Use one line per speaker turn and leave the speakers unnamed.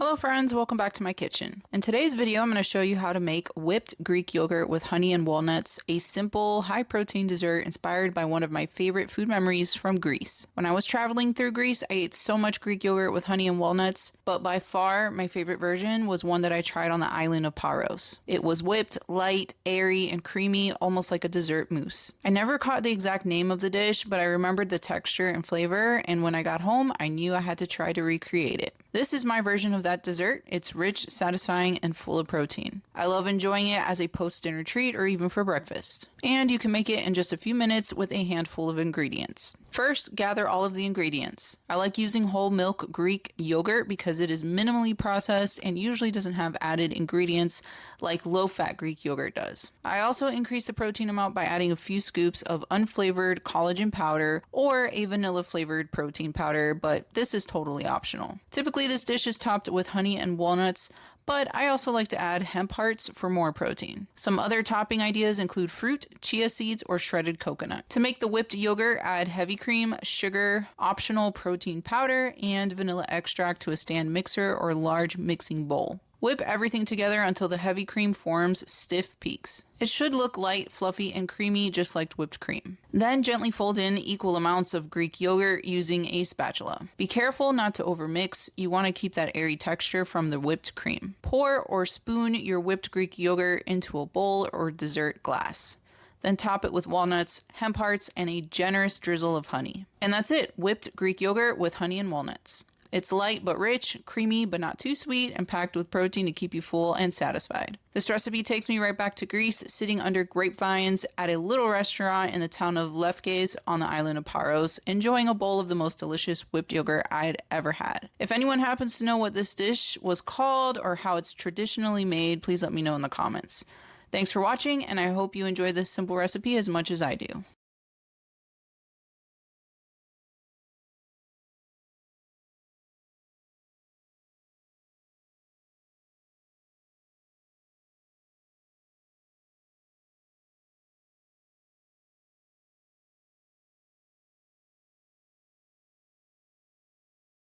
Hello friends, welcome back to my kitchen. In today's video, I'm going to show you how to make whipped Greek yogurt with honey and walnuts, a simple, high-protein dessert inspired by one of my favorite food memories from Greece. When I was traveling through Greece, I ate so much Greek yogurt with honey and walnuts, but by far, my favorite version was one that I tried on the island of Paros. It was whipped, light, airy, and creamy, almost like a dessert mousse. I never caught the exact name of the dish, but I remembered the texture and flavor, and when I got home, I knew I had to try to recreate it. This is my version of that dessert. It's rich, satisfying, and full of protein. I love enjoying it as a post-dinner treat or even for breakfast. And you can make it in just a few minutes with a handful of ingredients. First, gather all of the ingredients. I like using whole milk Greek yogurt because it is minimally processed and usually doesn't have added ingredients like low-fat Greek yogurt does. I also increase the protein amount by adding a few scoops of unflavored collagen powder or a vanilla-flavored protein powder, but this is totally optional. Typically, this dish is topped with honey and walnuts, but I also like to add hemp hearts for more protein. Some other topping ideas include fruit, chia seeds, or shredded coconut. To make the whipped yogurt, add heavy cream, sugar, optional protein powder, and vanilla extract to a stand mixer or large mixing bowl. Whip everything together until the heavy cream forms stiff peaks. It should look light, fluffy, and creamy just like whipped cream. Then gently fold in equal amounts of Greek yogurt using a spatula. Be careful not to overmix. You want to keep that airy texture from the whipped cream. Pour or spoon your whipped Greek yogurt into a bowl or dessert glass. Then top it with walnuts, hemp hearts, and a generous drizzle of honey. And that's it, whipped Greek yogurt with honey and walnuts. It's light but rich, creamy but not too sweet, and packed with protein to keep you full and satisfied. This recipe takes me right back to Greece, sitting under grapevines at a little restaurant in the town of Lefkes on the island of Paros, enjoying a bowl of the most delicious whipped yogurt I'd ever had. If anyone happens to know what this dish was called or how it's traditionally made, please let me know in the comments. Thanks for watching, and I hope you enjoy this simple recipe as much as I do.